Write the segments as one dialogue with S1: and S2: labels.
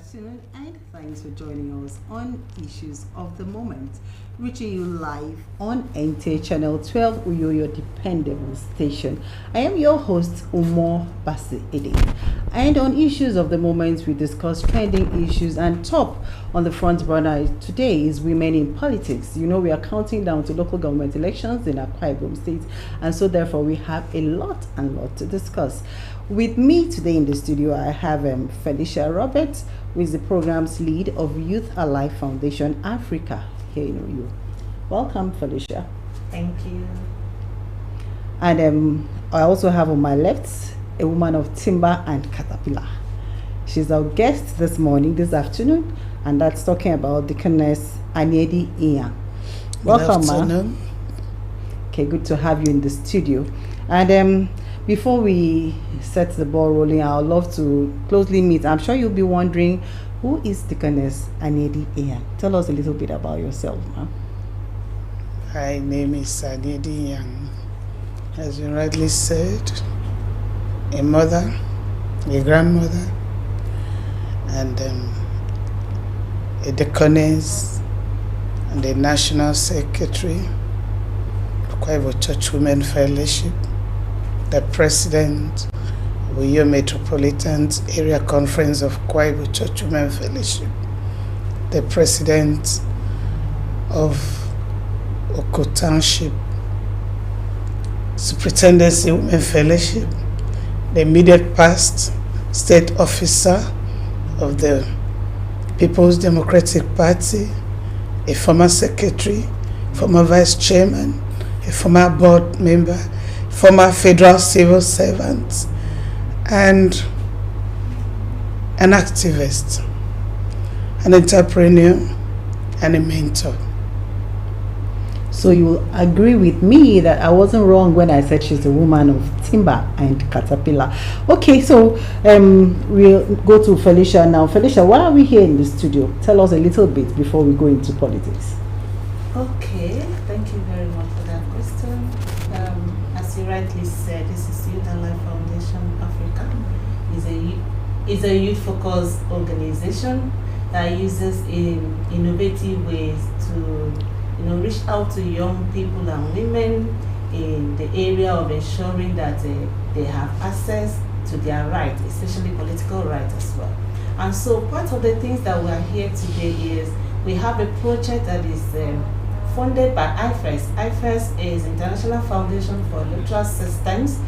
S1: afternoon, and thanks for joining us on Issues of the Moment, reaching you live on NT Channel 12, Uyo, your dependable station. I am your host, Umar Basi Ede. And on Issues of the Moment, we discuss trending issues, and top on the front burner today is women in politics. You know, we are counting down to local government elections in Akwa Ibom State, and so therefore we have a lot to discuss. With me today in the studio, I have Felicia Roberts, who is the program's lead of Youth Ally Foundation Africa here in Oyo. Welcome, Felicia.
S2: Thank you.
S1: And I also have on my left a woman of timber and caterpillar. She's our guest this afternoon, and that's talking about Deaconess Anyedi Iyan. Welcome, ma'am. Okay, good to have you in the studio. And before we set the ball rolling, I would love to closely meet. I'm sure you'll be wondering, who is Deaconess Anyedi Iyan? Tell us a little bit about yourself, ma'am.
S3: My name is Anyedi Iyan. As you rightly said, a mother, a grandmother, and a deaconess, and a national secretary of Akwa Ibom Church Women Fellowship, the president of Uyo Metropolitan Area Conference of Akwa Ibom Church Women Fellowship, the president of Oko Township Superintendency Women Fellowship, the immediate past state officer of the People's Democratic Party, a former secretary, former vice chairman, a former board member, former federal civil servant, and an activist, an entrepreneur, and a mentor.
S1: So you agree with me that I wasn't wrong when I said she's a woman of timber and caterpillar. Okay, so we'll go to Felicia now. Felicia, why are we here in the studio? Tell us a little bit before we go into politics.
S2: Okay, thank you very much for that question. As you rightly said, this is Youth Ally Foundation Africa. It's a youth-focused organization that uses innovative ways to reach out to young people and women in the area of ensuring that they have access to their rights, especially political rights as well. And so part of the things that we are here today is we have a project that is funded by IFES. IFES is International Foundation for Electoral Systems.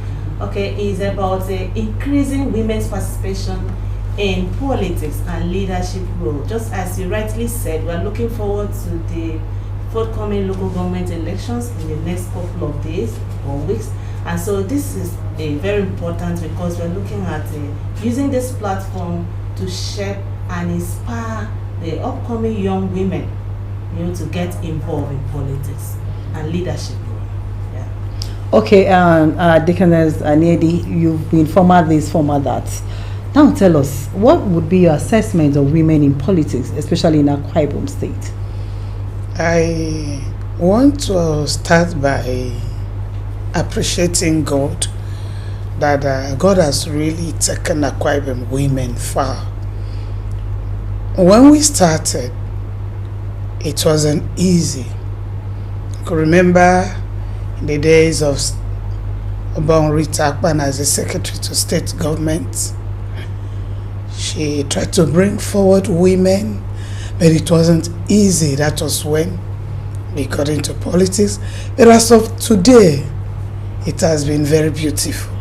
S2: Okay, it's about increasing women's participation in politics and leadership role. Just as you rightly said, we are looking forward to the forthcoming local government elections in the next couple of days or weeks, and so this is very important because we're looking at using this platform to shape and inspire the upcoming young women, to get involved in politics and leadership role. Yeah.
S1: Okay, Deaconess Anyedi, you've been former this, former that. Now tell us, what would be your assessment of women in politics, especially in Akwa Ibom State?
S3: I want to start by appreciating God that God has really taken Akwa Ibom women far. When we started, it wasn't easy. I could remember in the days of Obon Rita Akpan as a secretary to state government, she tried to bring forward women, but it wasn't easy. That was when we got into politics. But as of today, it has been very beautiful.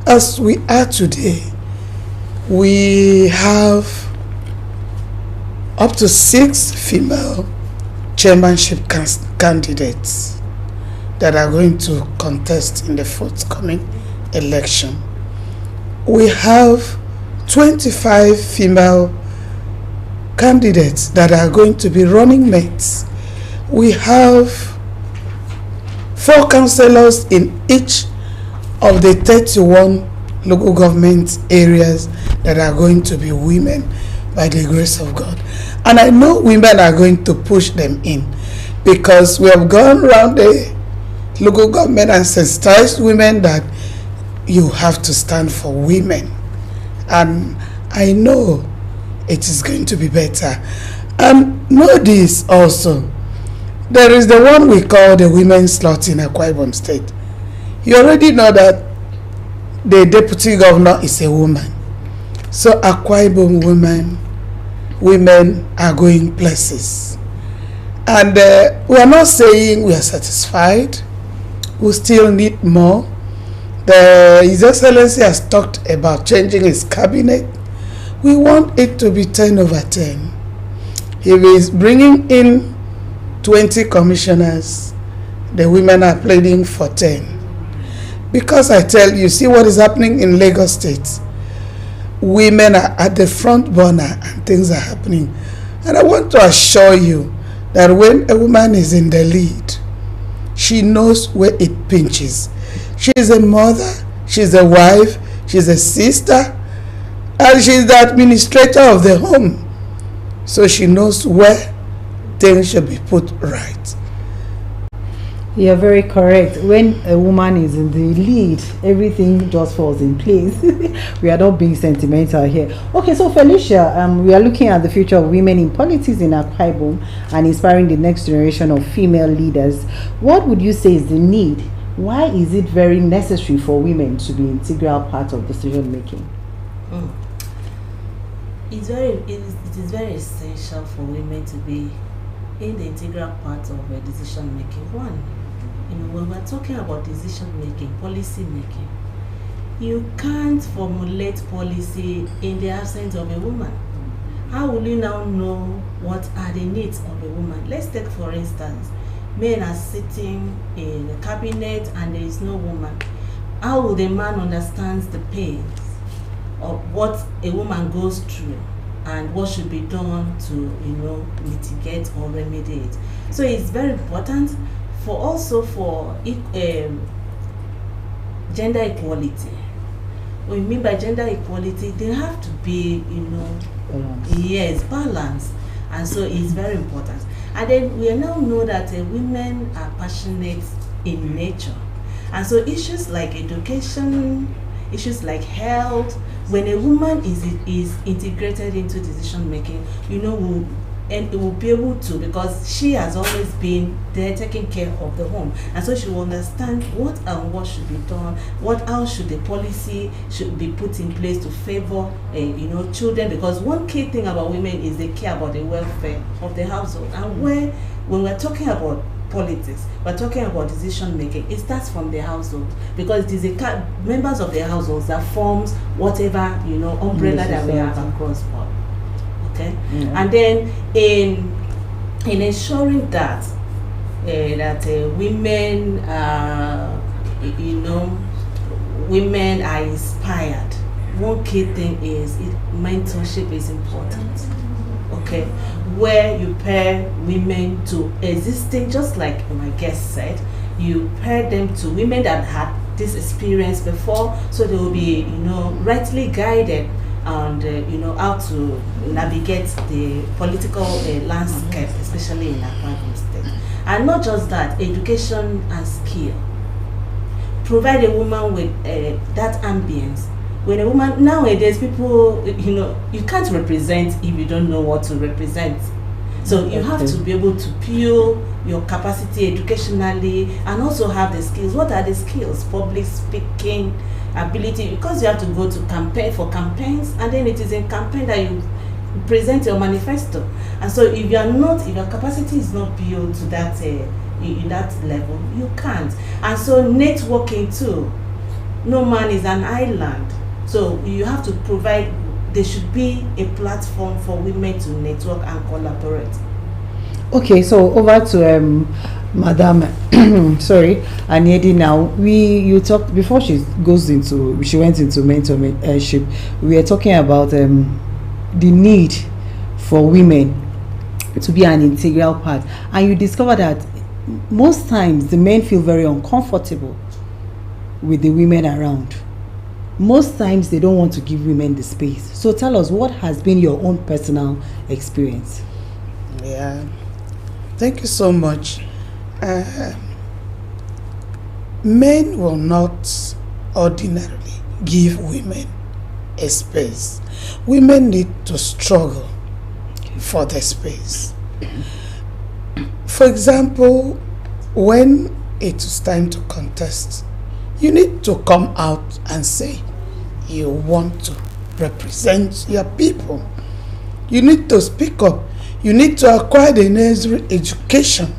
S3: As we are today, we have up to 6 female chairmanship candidates that are going to contest in the forthcoming election. We have 25 female candidates that are going to be running mates. We have 4 councillors in each of the 31 local government areas that are going to be women by the grace of God. And I know women are going to push them in because we have gone around the local government and sensitized women that you have to stand for women. And I know it is going to be better. And know this also, there is the one we call the women's slot in Akwa Ibom State. You already know that the deputy governor is a woman. So Akwa Ibom women are going places. And we are not saying we are satisfied. We still need more. His Excellency has talked about changing his cabinet. We want it to be 10 over 10. He is bringing in 20 commissioners. The women are pleading for 10. Because I tell you, see what is happening in Lagos State. Women are at the front burner and things are happening. And I want to assure you that when a woman is in the lead, she knows where it pinches. She is a mother, she's a wife, she's a sister, and she's the administrator of the home. So she knows where things should be put right.
S1: You're very correct. When a woman is in the lead, everything just falls in place. We are not being sentimental here. Okay, so Felicia, we are looking at the future of women in politics in Akwa Ibom and inspiring the next generation of female leaders. What would you say is the need? Why is it very necessary for women to be an integral part of decision making?
S2: It is very essential for women to be in the integral part of decision making. One, when we're talking about decision making, policy making, you can't formulate policy in the absence of a woman. How will you now know what are the needs of a woman? Let's take, for instance, men are sitting in a cabinet and there is no woman. How will the man understand the pains of what a woman goes through and what should be done to mitigate or remedy it? So it's very important for gender equality. What we mean by gender equality, they have to be balance, and so it's very important. And then we now know that women are passionate in nature, and so issues like education, issues like health, when a woman is integrated into decision making, and it will be able to, because she has always been there taking care of the home, and so she will understand what should be done, how should the policy should be put in place to favor children, because one key thing about women is they care about the welfare of the household. And when we're talking about politics, we're talking about decision making, it starts from the household, because it is members of the households that forms whatever umbrella that we have across board. Okay, and then in ensuring that women women are inspired, one key thing is mentorship is important. Okay, where you pair women to existing, just like my guest said, you pair them to women that had this experience before, so they will be rightly guided and how to navigate the political landscape, especially in Akwa Ibom State. And not just that, education and skill. Provide a woman with that ambience. When a woman, nowadays people, you can't represent if you don't know what to represent. So you have to be able to build your capacity educationally and also have the skills. What are the skills? Public speaking ability, because you have to go to campaign for campaigns, and then it is in campaign that you present your manifesto. And so if your capacity is not built to that in that level, you can't. And so networking too. No man is an island. So you have to provide, there should be a platform for women to network and collaborate.
S1: Okay, so over to Madam sorry, Anyedi now. You talked before she went into mentorship. We are talking about the need for women to be an integral part, and you discover that most times the men feel very uncomfortable with the women around. Most times they don't want to give women the space. So tell us, what has been your own personal experience?
S3: Yeah, thank you so much. Men will not ordinarily give women a space. Women need to struggle for the space. For example, when it is time to contest, you need to come out and say you want to represent your people. You need to speak up. You need to acquire the necessary education,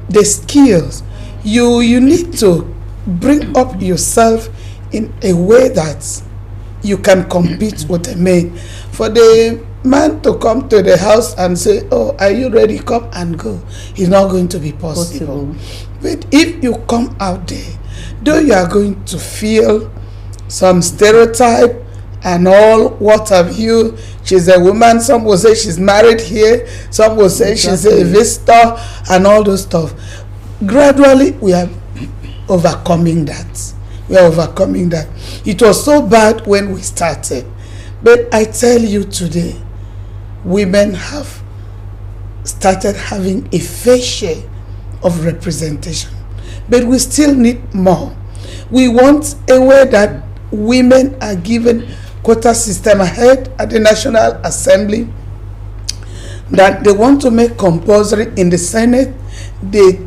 S3: the skills. You need to bring up yourself in a way that you can compete with the men. For the man to come to the house and say, oh, are you ready? Come and go. It's not going to be possible. But if you come out there, though you are going to feel some stereotype and all, what have you, she's a woman, some will say she's married here, some will say she's a visitor, and all those stuff. Gradually, we are overcoming that. We are overcoming that. It was so bad when we started. But I tell you today, women have started having a fair share of representation. But we still need more. We want a way that women are given quota system ahead at the National Assembly, that they want to make compulsory in the Senate. They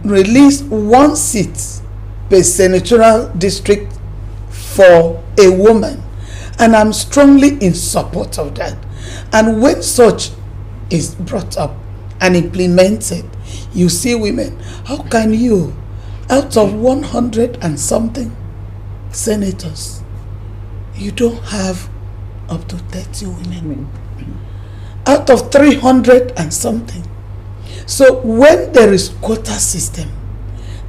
S3: release 1 seat per senatorial district for a woman, and I'm strongly in support of that. And when such is brought up and implemented, you see women, how can you, out of 100 and something senators, you don't have up to 30 women out of 300 and something. So when there is quota system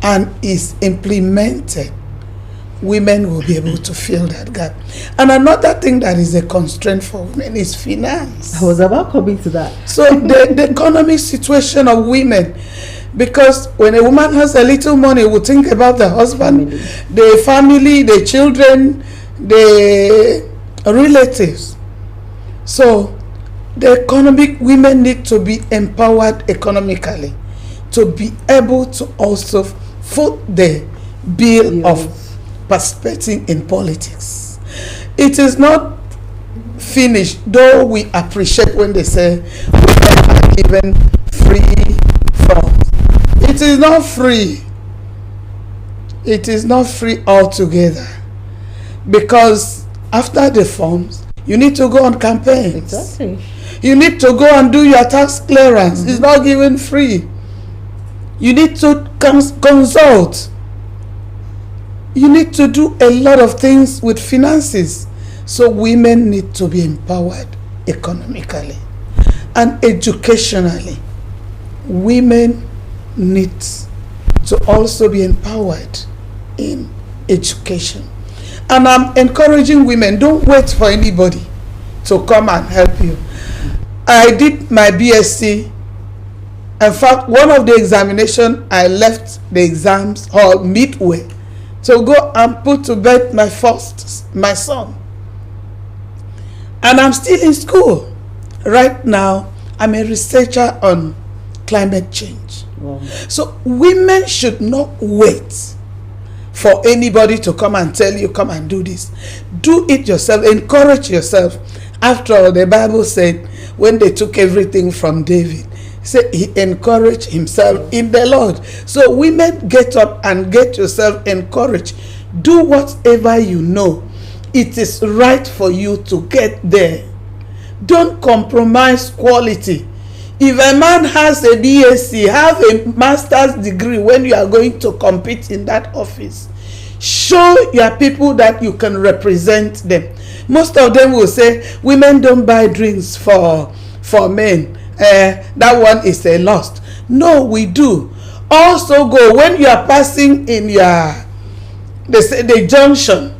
S3: and is implemented, women will be able to fill that gap. And another thing that is a constraint for women is finance.
S1: I was about coming to that.
S3: So the economic situation of women, because when a woman has a little money, we think about the husband, the family, the children, the relatives. So the economic, women need to be empowered economically to be able to also foot the bill of participating in politics. It is not finished, though we appreciate when they say women are given free forms. It is not free. It is not free altogether, because after the forms, you need to go on campaigns.
S1: Exactly.
S3: You need to go and do your tax clearance. It's not given free. You need to consult. You need to do a lot of things with finances. So women need to be empowered economically and educationally. Women need to also be empowered in education. And I'm encouraging women, don't wait for anybody to come and help you. I did my BSc. In fact, one of the examinations, I left the exams hall midway to go and put to bed my son. And I'm still in school. Right now, I'm a researcher on climate change.
S1: Wow.
S3: So women should not wait for anybody to come and tell you, come and do this. Do it yourself. Encourage yourself. After all, the Bible said, when they took everything from David, he encouraged himself in the Lord. So women, get up and get yourself encouraged. Do whatever you know it is right for you to get there. Don't compromise quality. If a man has a BSc, have a master's degree, when you are going to compete in that office, show your people that you can represent them. Most of them will say, women don't buy drinks for men. That one is a loss. No, we do. Also go, when you are passing in the junction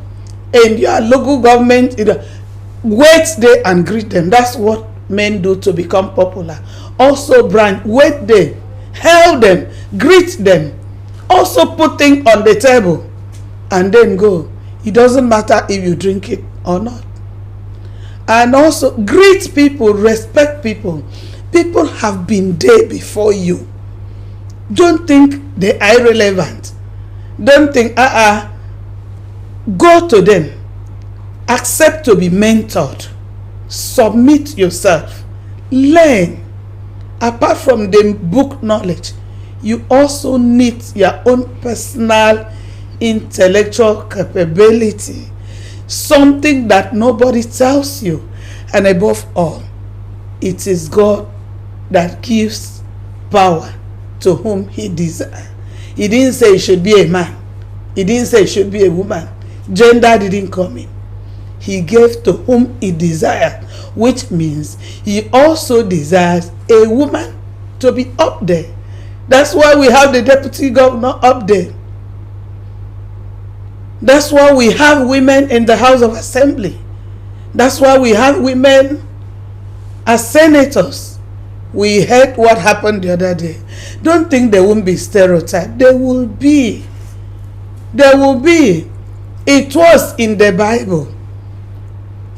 S3: in your local government, wait there and greet them. That's what men do to become popular. Also branch, wait there, hail them, greet them, also put things on the table and then go. It doesn't matter if you drink it or not. And also greet people, respect people. People have been there before you. Don't think they are irrelevant. Don't think, go to them Accept to be mentored. Submit yourself. Learn. Apart from the book knowledge, you also need your own personal intellectual capability. Something that nobody tells you. And above all, it is God that gives power to whom he desires. He didn't say it should be a man. He didn't say it should be a woman. Gender didn't come in. He gave to whom he desired, which means he also desires a woman to be up there. That's why we have the deputy governor up there. That's why we have women in the House of Assembly. That's why we have women as senators. We heard what happened the other day. Don't think there won't be stereotype. There will be. There will be. It was in the Bible.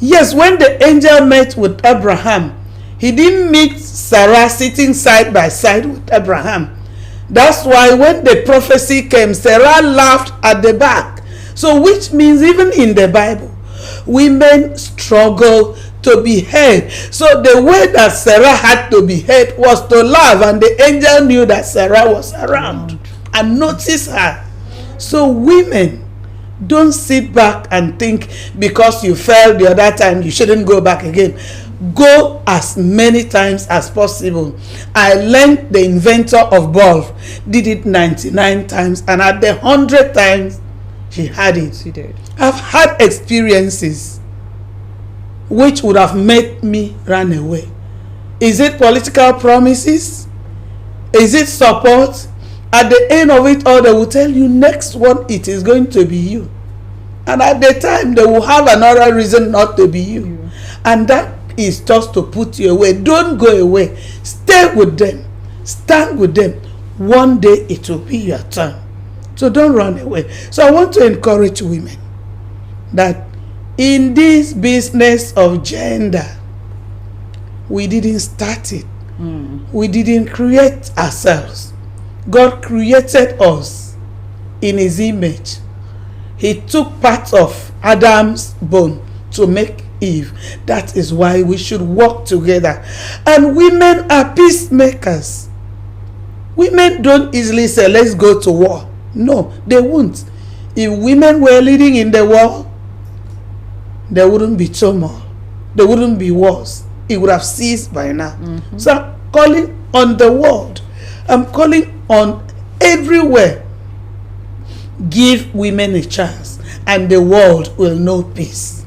S3: Yes, when the angel met with Abraham, he didn't meet Sarah sitting side by side with Abraham. That's why when the prophecy came, Sarah laughed at the back. So which means even in the Bible, women struggle to be heard. So the way that Sarah had to be heard was to laugh, and the angel knew that Sarah was around and noticed her. So women, don't sit back and think because you fell the other time you shouldn't go back again. Go as many times as possible. I learned the inventor of bulb did it 99 times, and at the 100th times she had it.
S1: She did.
S3: I've had experiences which would have made me run away. Is it political promises? Is it support? At the end of it all, they will tell you next one it is going to be you. And at the time, they will have another reason not to be you. And that is just to put you away. Don't go away. Stay with them. Stand with them. One day it will be your turn. So don't run away. So I want to encourage women that in this business of gender, we didn't start it. We didn't create ourselves. God created us in his image. He took part of Adam's bone to make Eve. That is why we should work together. And women are peacemakers. Women don't easily say, let's go to war. No, they won't. If women were leading in the war, there wouldn't be turmoil. There wouldn't be wars. It would have ceased by now. So I'm calling on the world. I'm calling on everywhere. Give women a chance, and the world will know peace.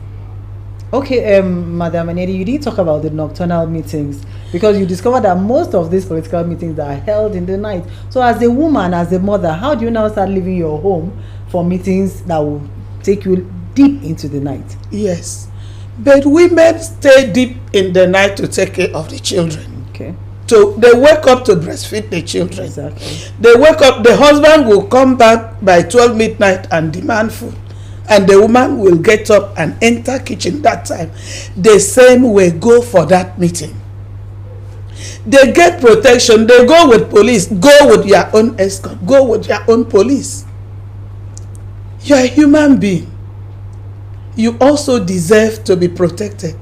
S1: Okay, Madam Anedi, you did talk about the nocturnal meetings, because you discovered that most of these political meetings are held in the night. So as a woman, as a mother, how do you now start leaving your home for meetings that will take you deep into the night?
S3: Yes, but women stay deep in the night to take care of the children.
S1: Okay.
S3: So they wake up to breastfeed the children.
S1: Exactly.
S3: They wake up, the husband will come back by 12 midnight and demand food. And the woman will get up and enter kitchen that time. The same way, go for that meeting. They get protection. They go with police. Go with your own escort. Go with your own police. You're a human being. You also deserve to be protected.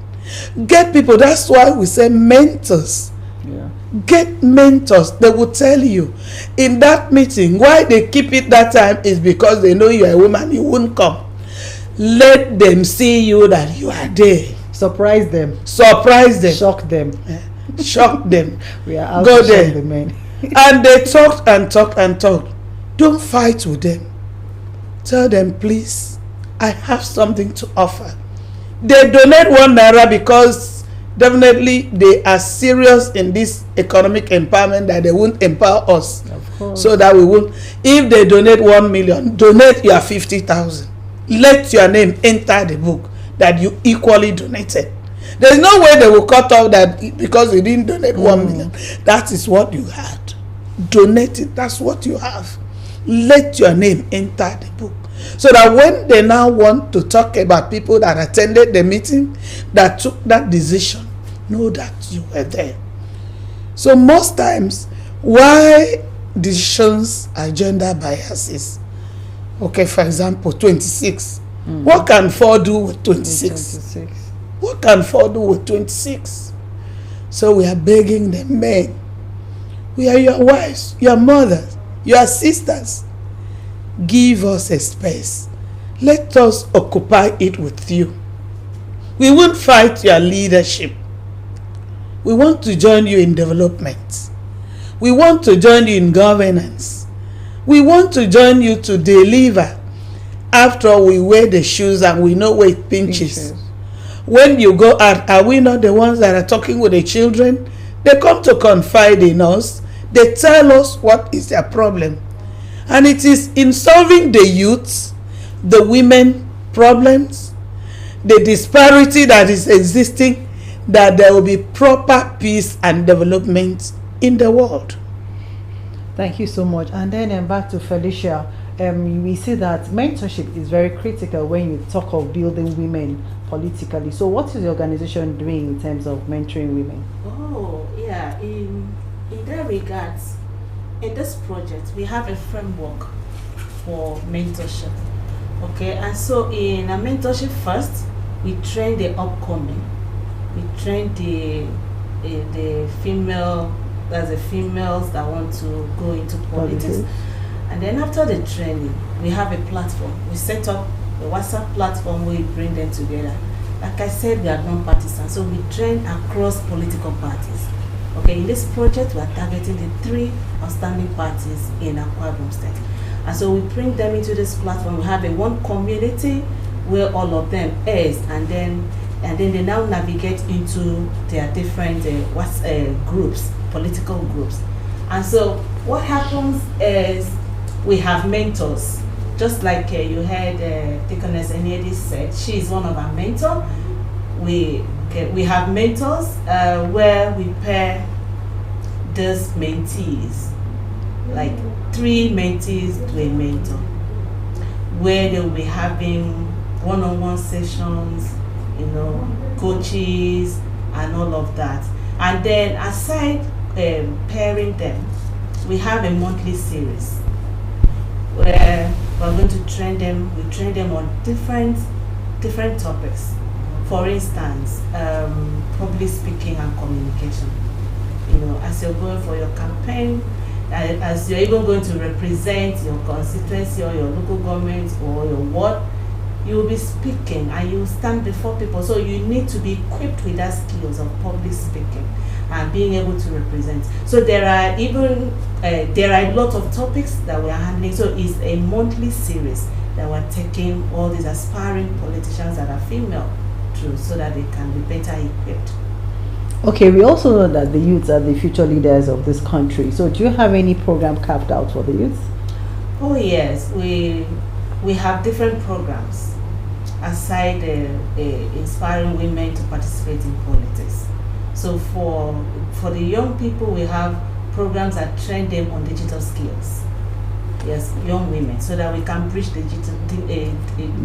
S3: Get people. That's why we say mentors.
S1: Yeah.
S3: Get mentors. They will tell you in that meeting why they keep it that time is because they know you're a woman. You won't come. Let them see you that you are there.
S1: Surprise them.
S3: Surprise them.
S1: Shock them.
S3: Shock them.
S1: We are out
S3: Go
S1: to
S3: there.
S1: shock the men.
S3: And they talked and talked and talked. Don't fight with them. Tell them, please, I have something to offer. They donate ₦1 because definitely they are serious in this economic empowerment that they won't empower us.
S1: Of course.
S3: So that we won't. If they donate 1 million, donate your 50,000. Let your name enter the book that you equally donated. There's no way they will cut off that because you didn't donate 1 million. That is what you had. Donate it. That's what you have. Let your name enter the book. So that when they now want to talk about people that attended the meeting, that took that decision, know that you were there. So most times, why decisions are gender biases? Okay, for example, 26. What can 4 do with 26?
S1: 26.
S3: What can 4 do with 26? So we are begging the men. We are your wives, your mothers, your sisters. Give us a space. Let us occupy it with you. We won't fight your leadership. We want to join you in development. We want to join you in governance. We want to join you to deliver. After all, we wear the shoes and we know where it pinches. When you go out, are we not the ones that are talking with the children? They come to confide in us. They tell us what is their problem. And it is in solving the youth, the women problems, the disparity that is existing, that there will be proper peace and development in the world.
S1: Thank you so much. And then back to Felicia. We see that mentorship is very critical when you talk of building women politically. So what is the organization doing in terms of mentoring women?
S2: Oh, yeah. In that regards, in this project, we have a framework for mentorship. Okay, and so in a mentorship first, we train the upcoming. We train the female, that's the females that want to go into politics. And then after the training, we have a platform. We set up a WhatsApp platform where we bring them together. Like I said, we are non-partisan, so we train across political parties. Okay, in this project, we are targeting the 3 outstanding parties in Akwa Ibom State. And so we bring them into this platform. We have a one community where all of them is, and then they now navigate into their different groups, political groups. And so what happens is we have mentors, just like you heard Deaconess Eniedi said. She is one of our mentors. We have mentors where we pair these mentees, like 3 mentees to a mentor, where they will be having one-on-one sessions, coaches and all of that. And then aside pairing them, we have a monthly series where we're going to train them. We train them on different topics. For instance, public speaking and communication. As you're going for your campaign, as you're even going to represent your constituency or your local government or your ward, you will be speaking and you will stand before people. So you need to be equipped with that skills of public speaking and being able to represent. So there are a lot of topics that we are handling. So it's a monthly series that we're taking all these aspiring politicians that are female through, so that they can be better equipped.
S1: Okay, we also know that the youths are the future leaders of this country. So do you have any program carved out for the youth?
S2: Oh yes, we have different programs aside inspiring women to participate in politics. So for the young people, we have programs that train them on digital skills. Yes, young women, so that we can bridge the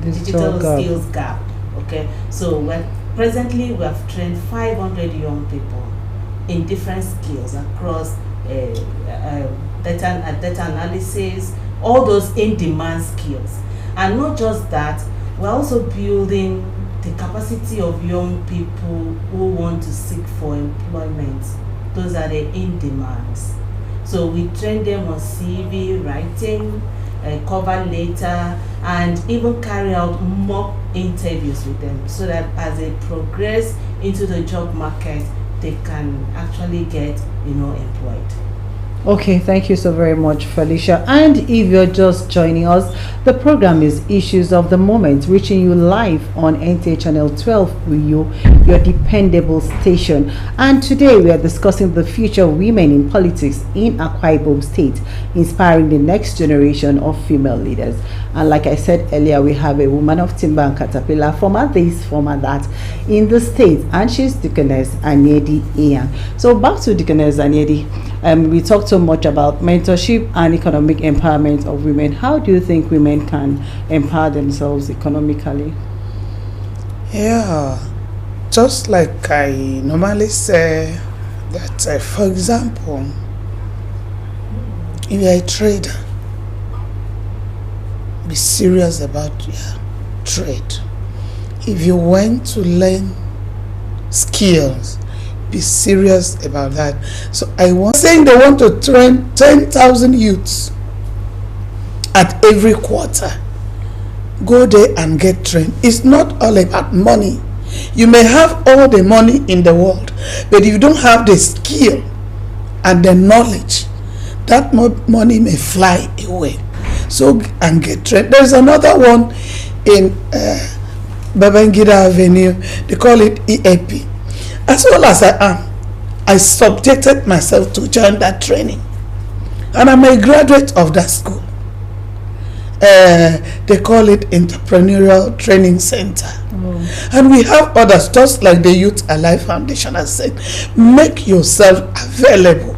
S2: digital skills gap. Okay, so presently we have trained 500 young people in different skills across data analysis, all those in-demand skills. And not just that, we're also building the capacity of young people who want to seek for employment. Those are the in-demands. So we train them on CV writing, cover letter, and even carry out mock interviews with them, so that as they progress into the job market, they can actually get employed.
S1: Okay, thank you so very much, Felicia. And if you're just joining us, the program is Issues of the Moment, reaching you live on NTA Channel 12 with you, your dependable station. And today we are discussing the future of women in politics in Akwa Ibom State, inspiring the next generation of female leaders. And like I said earlier, we have a woman of timber and caterpillar, former this, former that, in the state, and she's Deaconess Eniedi Iyan. So back to Deaconess Eniedi. We talked so much about mentorship and economic empowerment of women. How do you think women can empower themselves economically?
S3: Yeah, just like I normally say that, for example, if you're a trader, be serious about your trade. If you went to learn skills, be serious about that. So I want saying they want to train 10,000 youths at every quarter. Go there and get trained. It's not all about money. You may have all the money in the world, but if you don't have the skill and the knowledge, that money may fly away. So, and get trained. There's another one in Babangida Avenue. They call it EAP. As well as I am, I subjected myself to join that training. And I'm a graduate of that school. They call it Entrepreneurial Training Center. And we have others, just like the Youth Alive Foundation has said. Make yourself available.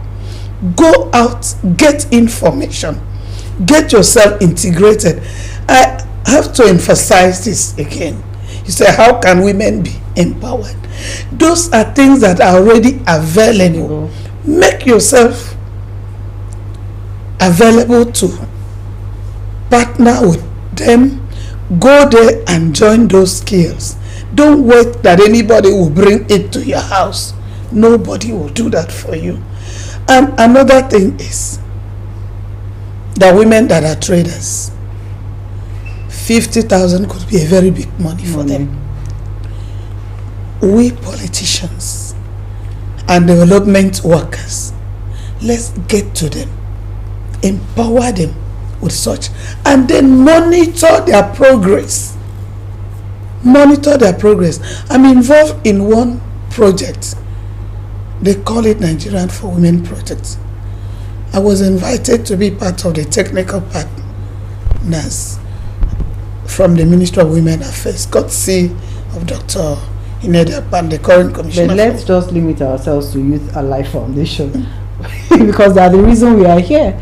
S3: Go out, get information, get yourself integrated. I have to emphasize this again. You say, how can women be empowered? Those are things that are already available. Make yourself available to partner with them. Go there and join those skills. Don't wait that anybody will bring it to your house. Nobody will do that for you. And another thing is the women that are traders, 50,000 could be a very big money for them. We politicians and development workers, let's get to them, empower them with such, and then monitor their progress. Monitor their progress. I'm involved in one project. They call it Nigerian for Women Project. I was invited to be part of the technical partners from the Ministry of Women Affairs, courtesy of Dr. Inediapan, the current commissioner.
S1: But let's just limit ourselves to Youth Alive Foundation because they are the reason we are here.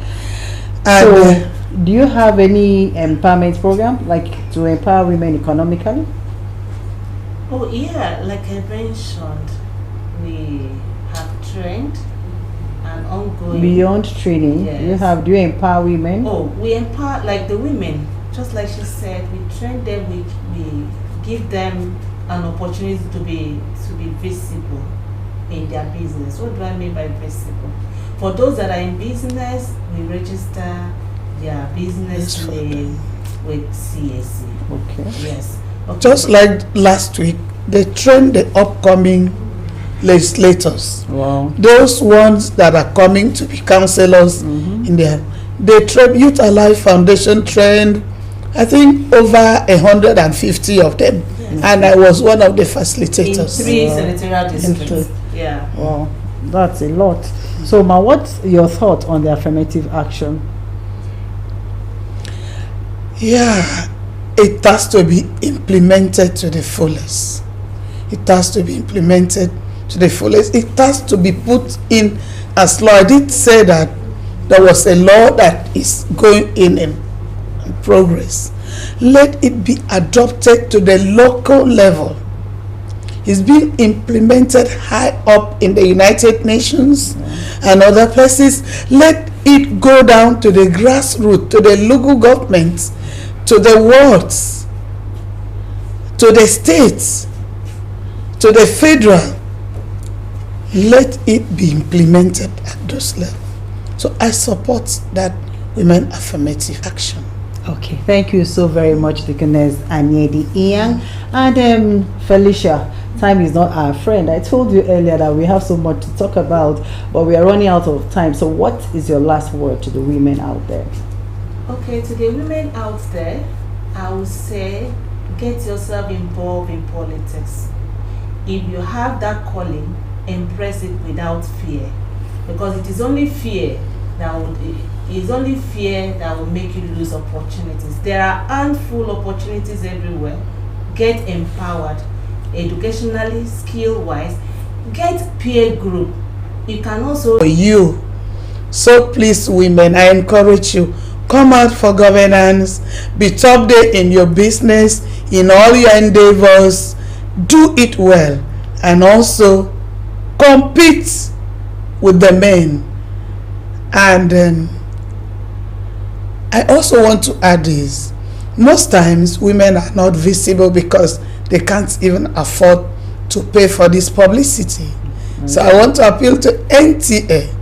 S1: And so, do you have any empowerment program, like to empower women economically?
S2: Oh yeah, like I mentioned, we have trained and ongoing.
S1: Beyond training,
S2: yes.
S1: Do you empower women?
S2: Oh, we empower like the women, just like she said. We train them. We give them an opportunity to be visible in their business. What do I mean by visible? For those that are in business, we register their business name with CAC.
S1: Okay.
S2: Yes. Okay.
S3: Just like last week, they trained the upcoming legislators.
S1: Wow.
S3: Those ones that are coming to be councillors in there. They trained, Youth Alive Foundation trained, I think, over 150 of them. Yes. And I was one of the facilitators.
S2: In 3 senatorial districts. Yeah.
S1: Wow, that's a lot. So, Ma, what's your thought on the affirmative action?
S3: Yeah, it has to be implemented to the fullest. It has to be implemented to the fullest. It has to be put in as law. I did say that there was a law that is going in progress. Let it be adopted to the local level. It's being implemented high up in the United Nations and other places. Let it go down to the grassroots, to the local governments, to the wards, to the states, to the federal. Let it be implemented at those levels. So I support that women affirmative action.
S1: Okay, thank you so very much, Deaconess Anyedi Iyang. And Felicia, time is not our friend. I told you earlier that we have so much to talk about, but we are running out of time. So what is your last word to the women out there?
S2: Okay, to the women out there, I would say get yourself involved in politics. If you have that calling, embrace it without fear, because it is only fear that will make you lose opportunities. There are handful opportunities everywhere. Get empowered, educationally, skill-wise. Get peer group. You can also
S3: you. So please, women, I encourage you, come out for governance, be top there in your business, in all your endeavors, do it well, and also compete with the men. And I also want to add this, most times women are not visible because they can't even afford to pay for this publicity. So I want to appeal to NTA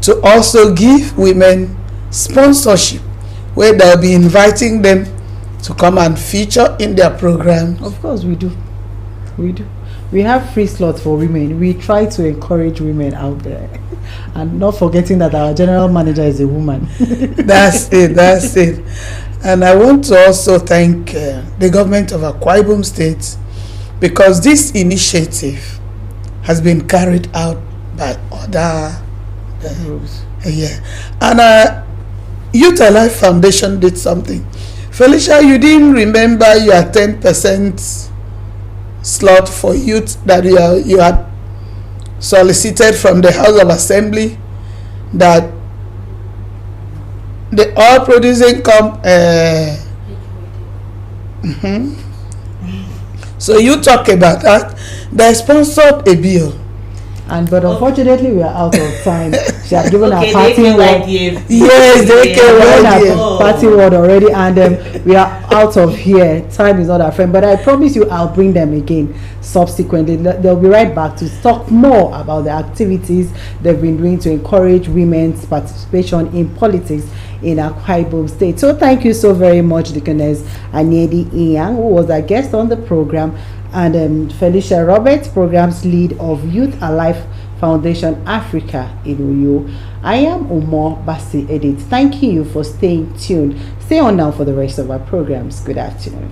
S3: to also give women sponsorship, where they'll be inviting them to come and feature in their programs.
S1: Of course we do. We have free slots for women. We try to encourage women out there. And not forgetting that our general manager is a woman.
S3: That's it. And I want to also thank the government of Akwa Ibom State, because this initiative has been carried out by other
S1: Groups.
S3: And Youth Alive Foundation did something. Felicia, you didn't remember your 10% slot for youth that you had solicited from the House of Assembly, that the oil producing So you talk about that. They sponsored a bill.
S1: But unfortunately, we are out of time. She has given
S2: Okay,
S1: our party word.
S3: Yes, they
S1: Given
S3: can.
S1: our party word already, and we are out of here. Time is not our friend, but I promise you, I'll bring them again subsequently. They'll be right back to talk more about the activities they've been doing to encourage women's participation in politics in Akwa Ibom State. So thank you so very much, Deaconess Anyedi Iyang, who was our guest on the program, and Felicia Roberts, programs lead of Youth Alive Foundation Africa in Uyo. I am Umo Basi Edit. Thank you for staying tuned. Stay on now for the rest of our programs. Good afternoon.